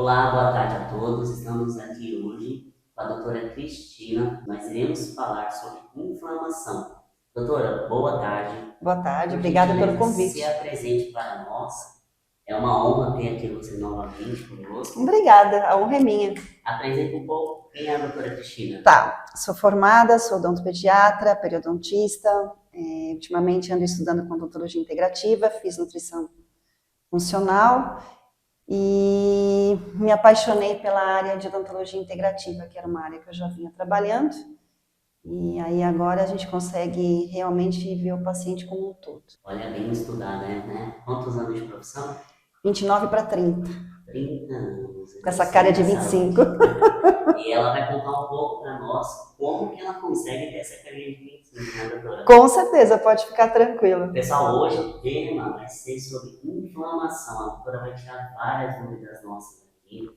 Olá, boa tarde a todos. Estamos aqui hoje com a doutora Cristina. Nós iremos falar sobre inflamação. Doutora, boa tarde. Boa tarde, Por obrigada pelo gentileza, se convite. apresente para nós. É uma honra ter aqui você novamente conosco. Obrigada, a honra é minha. Apresente um pouco quem é a doutora Cristina. Tá, sou formada, sou odontopediatra, periodontista, ultimamente ando estudando com odontologia integrativa, fiz nutrição funcional e me apaixonei pela área de odontologia integrativa, que era uma área que eu já vinha trabalhando, e aí agora a gente consegue realmente ver o paciente como um todo. Olha, bem estudada, né? Quantos anos de profissão? 29 para 30, 30 anos. com essa cara de 25. E ela vai contar um pouco para nós como que ela consegue ter essa carinha de 25, né, doutora? Com certeza, pode ficar tranquilo. Pessoal, hoje o tema vai ser sobre inflamação. A doutora vai tirar várias dúvidas nossas aqui.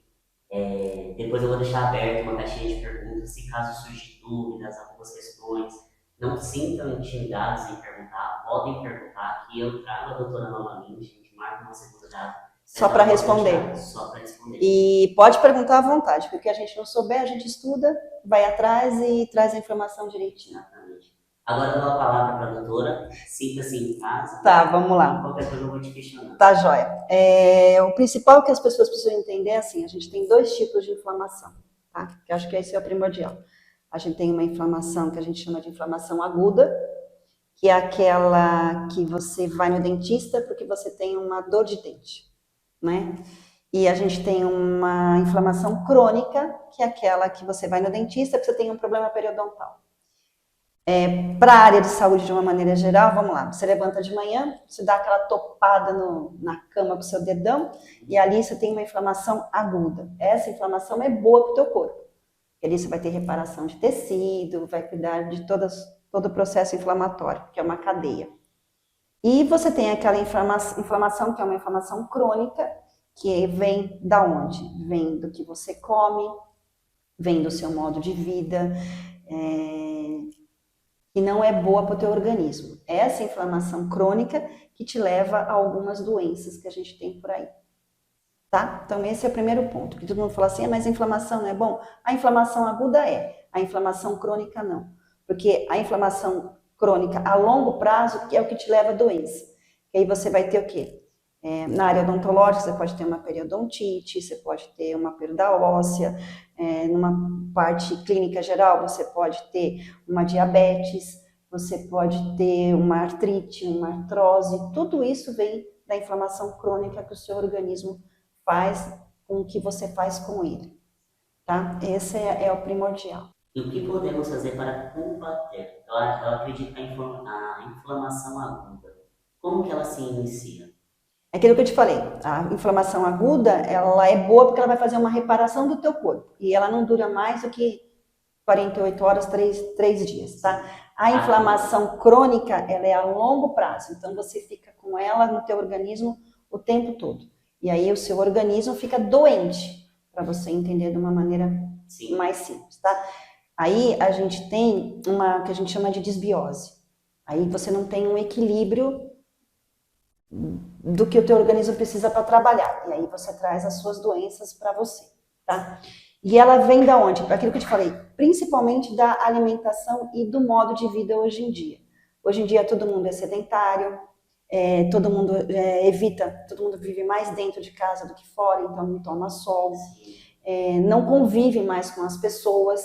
Depois eu vou deixar aberto uma caixinha de perguntas, se caso surgir dúvidas, algumas questões. Não se sintam intimidados em perguntar, podem perguntar, que eu trago a doutora novamente, a gente marca uma segunda data. Só para responder. Só para responder. E pode perguntar à vontade, porque a gente não souber, a gente estuda, vai atrás e traz a informação direitinho. Exatamente. Agora eu dou a palavra para a doutora, sinta-se em casa. Tá, vamos lá. Qualquer coisa eu vou te questionar. Tá, joia. O principal que as pessoas precisam entender é assim, a gente tem dois tipos de inflamação, tá? Que eu acho que esse é o primordial. A gente tem uma inflamação que a gente chama de inflamação aguda, que é aquela que você vai no dentista porque você tem uma dor de dente, né? E a gente tem uma inflamação crônica, que é aquela que você vai no dentista porque você tem um problema periodontal. Para a área de saúde, de uma maneira geral, vamos lá, você levanta de manhã, você dá aquela topada na cama com o seu dedão, e ali você tem uma inflamação aguda. Essa inflamação é boa para o teu corpo. E ali você vai ter reparação de tecido, vai cuidar de todo o processo inflamatório, que é uma cadeia. E você tem aquela inflamação que é uma inflamação crônica, que vem da onde? Vem do que você come, vem do seu modo de vida, que não é boa para o teu organismo. Essa inflamação crônica que te leva a algumas doenças que a gente tem por aí. Tá? Então esse é o primeiro ponto, que todo mundo fala assim, mas a inflamação não é bom? A inflamação aguda é, a inflamação crônica não. Porque a inflamação crônica a longo prazo é o que te leva a doença. E aí você vai ter o quê? Na área odontológica, você pode ter uma periodontite, você pode ter uma perda óssea, numa parte clínica geral, você pode ter uma diabetes, você pode ter uma artrite, uma artrose, tudo isso vem da inflamação crônica que o seu organismo faz com o que você faz com ele, tá? Esse é o primordial. E o que podemos fazer para combater? Eu acredito que a inflamação aguda, como que ela se inicia? É aquilo que eu te falei, a inflamação aguda, ela é boa porque ela vai fazer uma reparação do teu corpo. E ela não dura mais do que 48 horas, 3 dias, tá? A inflamação crônica, ela é a longo prazo. Então, você fica com ela no teu organismo o tempo todo. E aí, o seu organismo fica doente, para você entender de uma maneira mais simples, tá? Aí, a gente tem uma que a gente chama de desbiose. Aí, você não tem um equilíbrio do que o teu organismo precisa para trabalhar. E aí você traz as suas doenças para você, tá? E ela vem da onde? Aquilo que eu te falei, principalmente da alimentação e do modo de vida hoje em dia. Hoje em dia todo mundo é sedentário, todo mundo evita, todo mundo vive mais dentro de casa do que fora, então não toma sol, não convive mais com as pessoas,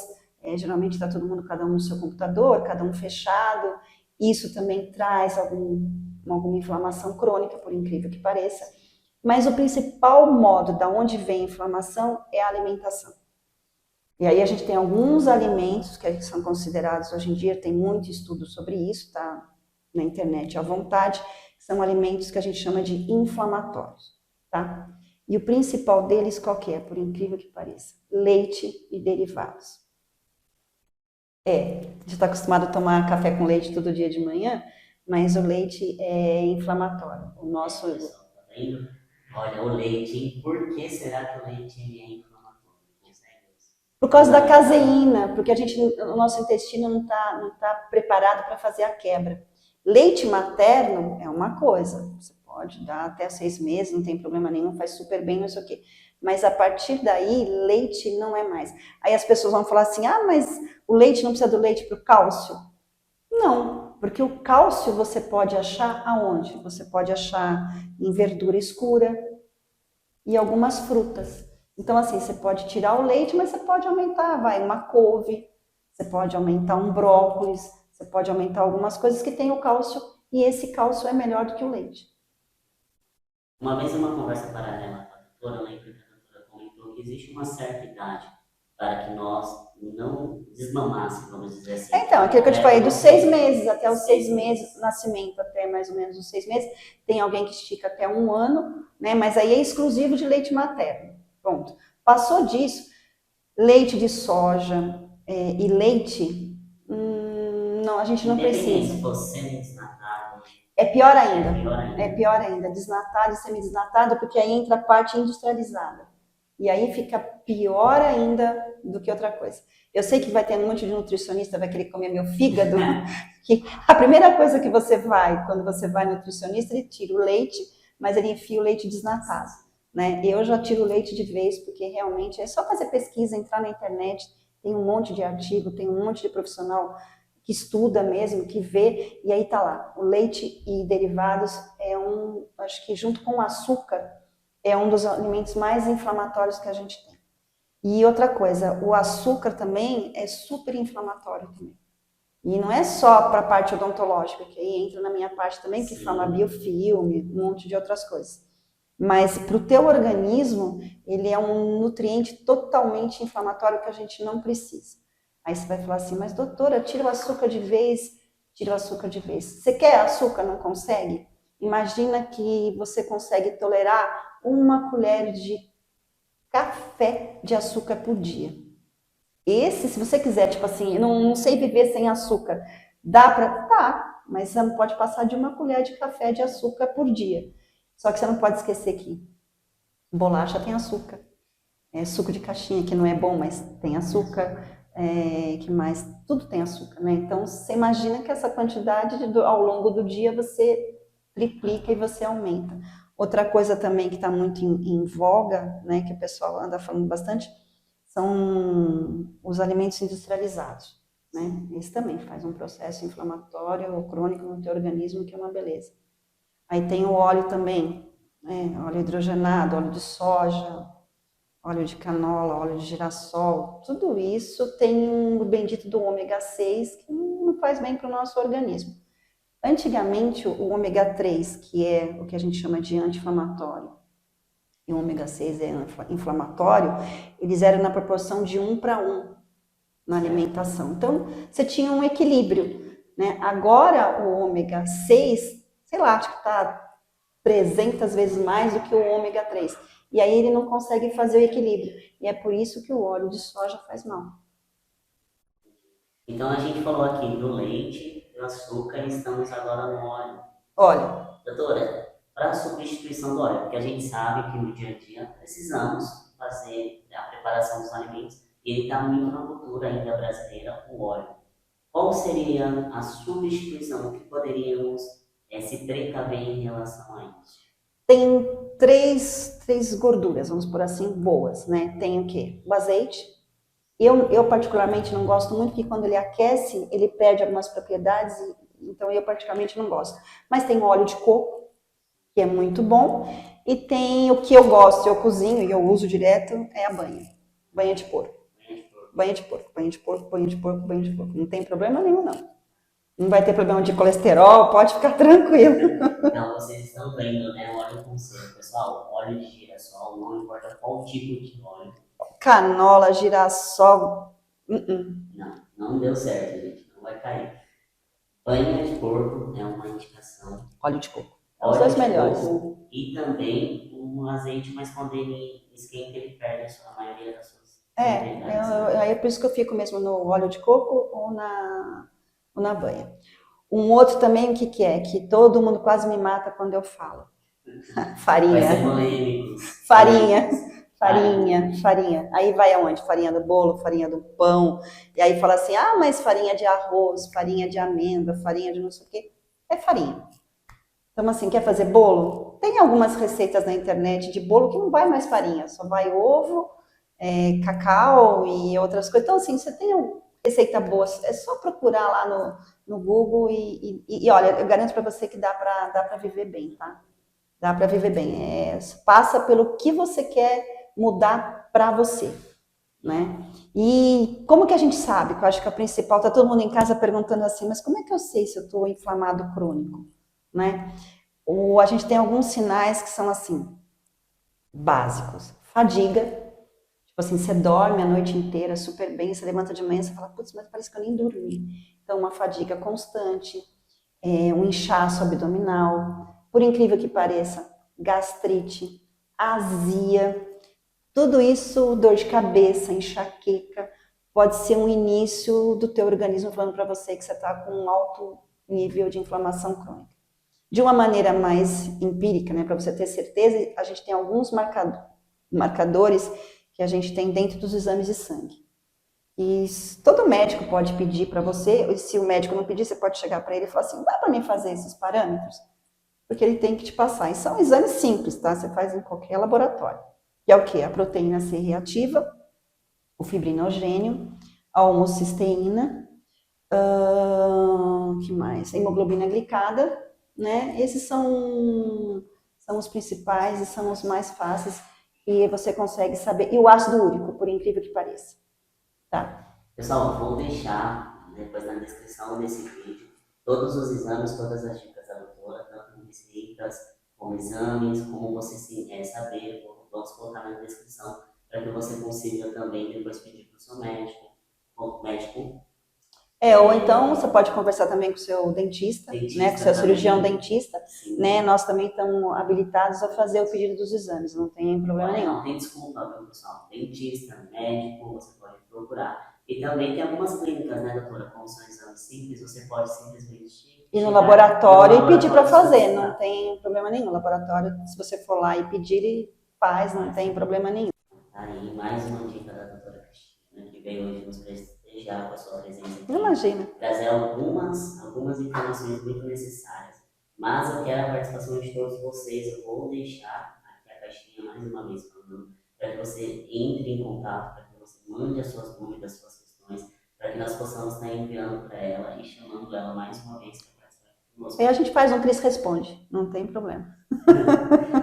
geralmente está todo mundo, cada um no seu computador, cada um fechado. Isso também traz alguma inflamação crônica, por incrível que pareça. Mas o principal modo da onde vem a inflamação é a alimentação. E aí a gente tem alguns alimentos que são considerados, hoje em dia tem muito estudo sobre isso, tá na internet à vontade, são alimentos que a gente chama de inflamatórios, tá? E o principal deles qual que é, por incrível que pareça? Leite e derivados. A gente está acostumado a tomar café com leite todo dia de manhã, mas o leite é inflamatório. O nosso... Olha, o leite, hein? Por que será que o leite é inflamatório? Por causa da caseína, porque o nosso intestino não tá preparado para fazer a quebra. Leite materno é uma coisa, você pode dar até 6 meses, não tem problema nenhum, faz super bem, não sei o quê. Mas a partir daí, leite não é mais. Aí as pessoas vão falar assim, ah, mas o leite não precisa do leite para o cálcio? Não, porque o cálcio você pode achar aonde? Você pode achar em verdura escura e algumas frutas. Então, assim, você pode tirar o leite, mas você pode aumentar, vai, uma couve, você pode aumentar um brócolis, você pode aumentar algumas coisas que tem o cálcio, e esse cálcio é melhor do que o leite. Uma vez em uma conversa paralela com a doutora, eu lembro que a doutora comentou que existe uma certa idade para que nós não desmamássemos, vamos dizer assim. Então, aquilo que eu te falei, dos 6 meses até os 6 meses, nascimento até mais ou menos os 6 meses, tem alguém que estica até 1 ano, né? Mas aí é exclusivo de leite materno. Pronto. Passou disso, leite de soja e leite, não, a gente não precisa. Se você desnatado, É pior ainda. é pior ainda. É pior ainda, desnatado e semidesnatado, porque aí entra a parte industrializada. E aí fica pior ainda do que outra coisa. Eu sei que vai ter um monte de nutricionista, vai querer comer meu fígado, que a primeira coisa que você vai, quando você vai no nutricionista, ele tira o leite, mas ele enfia o leite desnatado, né? Eu já tiro o leite de vez, porque realmente é só fazer pesquisa, entrar na internet, tem um monte de artigo, tem um monte de profissional que estuda mesmo, que vê, e aí tá lá. O leite e derivados acho que junto com o açúcar, é um dos alimentos mais inflamatórios que a gente tem. E outra coisa, o açúcar também é super inflamatório também. E não é só para a parte odontológica, que aí entra na minha parte também, que inflama biofilme, um monte de outras coisas. Mas para o teu organismo, ele é um nutriente totalmente inflamatório que a gente não precisa. Aí você vai falar assim, mas doutora, tira o açúcar de vez, tira o açúcar de vez. Você quer açúcar, não consegue? Imagina que você consegue tolerar 1 colher de café de açúcar por dia. Esse, se você quiser, tipo assim, não sei viver sem açúcar, dá pra? Tá, mas você não pode passar de 1 colher de café de açúcar por dia. Só que você não pode esquecer que bolacha tem açúcar, suco de caixinha, que não é bom, mas tem açúcar, que mais? Tudo tem açúcar, né? Então, você imagina que essa quantidade ao longo do dia você triplica e você aumenta. Outra coisa também que está muito em voga, né, que o pessoal anda falando bastante, são os alimentos industrializados, né? Esse também faz um processo inflamatório ou crônico no teu organismo, que é uma beleza. Aí tem o óleo também, né? Óleo hidrogenado, óleo de soja, óleo de canola, óleo de girassol, tudo isso tem o bendito do ômega 6 que não faz bem para o nosso organismo. Antigamente, o ômega 3, que é o que a gente chama de anti-inflamatório, e o ômega 6 é inflamatório, eles eram na proporção de 1:1 na alimentação. Então, você tinha um equilíbrio, né? Agora, o ômega 6, sei lá, acho que está 300 vezes mais do que o ômega 3. E aí ele não consegue fazer o equilíbrio. E é por isso que o óleo de soja faz mal. Então a gente falou aqui do leite, do açúcar e estamos agora no óleo. Olha, doutora, para a substituição do óleo, porque a gente sabe que no dia a dia precisamos fazer a preparação dos alimentos e ele está muito na cultura ainda brasileira, o óleo. Qual seria a substituição que poderíamos se precaver em relação a isso? Tem três gorduras, vamos por assim, boas, né? Tem o quê? O azeite. Eu particularmente não gosto muito, porque quando ele aquece, ele perde algumas propriedades, então eu particularmente não gosto. Mas tem o óleo de coco, que é muito bom, e tem o que eu gosto, eu cozinho e eu uso direto, é a banha. Banha de porco. Banha de porco, banha de porco, banha de porco, banha de porco. Não tem problema nenhum, não. Não vai ter problema de colesterol, pode ficar tranquilo. Então, vocês estão vendo, né? Óleo com selo, pessoal. Óleo de girassol, não importa qual tipo de óleo. Canola, girassol. Não deu certo, gente. Não vai cair. Banha de porco é uma indicação. Óleo de coco. Óleo Os dois de melhores. coco e também um azeite, mas quando ele esquenta, ele perde a maioria das suas propriedades. Aí é por isso que eu fico mesmo no óleo de coco ou na banha. Um outro também, o que é? Que todo mundo quase me mata quando eu falo. Farinha. Vai ser polêmico. Farinha. Aí vai aonde? Farinha do bolo, farinha do pão. E aí fala assim, mas farinha de arroz, farinha de amêndoa, farinha de não sei o quê. É farinha. Então, assim, quer fazer bolo? Tem algumas receitas na internet de bolo que não vai mais farinha, só vai ovo, cacau e outras coisas. Então, assim, você tem uma receita boa, é só procurar lá no Google e olha, eu garanto para você que dá para viver bem, tá? Dá para viver bem. Passa pelo que você quer mudar para você, né? E como que a gente sabe? Que eu acho que a principal, tá todo mundo em casa perguntando assim, mas como é que eu sei se eu estou inflamado crônico, né? Ou a gente tem alguns sinais que são assim, básicos. Fadiga, tipo assim, você dorme a noite inteira super bem, você levanta de manhã e fala, putz, mas parece que eu nem dormi. Então, uma fadiga constante, um inchaço abdominal, por incrível que pareça, gastrite, azia, tudo isso, dor de cabeça, enxaqueca, pode ser um início do teu organismo falando para você que você está com um alto nível de inflamação crônica. De uma maneira mais empírica, né, para você ter certeza, a gente tem alguns marcadores que a gente tem dentro dos exames de sangue. E todo médico pode pedir para você, e se o médico não pedir, você pode chegar para ele e falar assim, dá para mim fazer esses parâmetros? Porque ele tem que te passar. E são exames simples, tá? Você faz em qualquer laboratório. Que é o quê? A proteína C reativa, o fibrinogênio, a homocisteína, que mais? A hemoglobina glicada, né? Esses são os principais e são os mais fáceis e você consegue saber. E o ácido úrico, por incrível que pareça. Tá? Pessoal, vou deixar depois na descrição desse vídeo todos os exames, todas as dicas da doutora, tanto receitas, como exames, como você saber, vamos colocar na descrição para que você consiga também depois pedir para o seu médico, ou médico. Ou então você pode conversar também com o seu dentista, né, com o seu cirurgião dentista, né? Nós também estamos habilitados a fazer o pedido dos exames, não tem problema nenhum. Não tem desculpa, viu, pessoal? Dentista, médico, você pode procurar. E também tem algumas clínicas, né, doutora, como são exames simples, você pode simplesmente ir no laboratório e pedir para fazer, não tem problema nenhum. Laboratório, se você for lá e pedir, ele faz, não tem problema nenhum. Aí, mais uma dica da doutora Cristina, que veio hoje nos prestigiar com a sua presença aqui. Imagina. Trazer algumas informações muito necessárias. Mas eu quero a participação de todos vocês. Eu vou deixar aqui a caixinha mais uma vez falando, para que você entre em contato, para que você mande as suas dúvidas, as suas questões, para que nós possamos estar enviando para ela e chamando ela mais uma vez para participar conosco. Aí a gente faz um Cris Responde, não tem problema.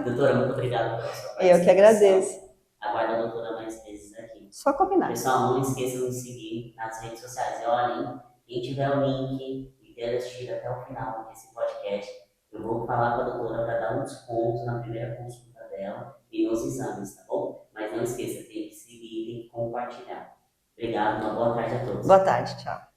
Doutora, muito obrigado pela sua participação. Eu que agradeço. Aguardo a doutora mais vezes aqui. Só combinar. Pessoal, não esqueçam de seguir nas redes sociais. E olha, quem tiver o link e quer assistir até o final desse podcast, eu vou falar com a doutora para dar um desconto na primeira consulta dela e nos exames, tá bom? Mas não esqueça, tem que seguir e tem que compartilhar. Obrigado, uma boa tarde a todos. Boa tarde, tchau.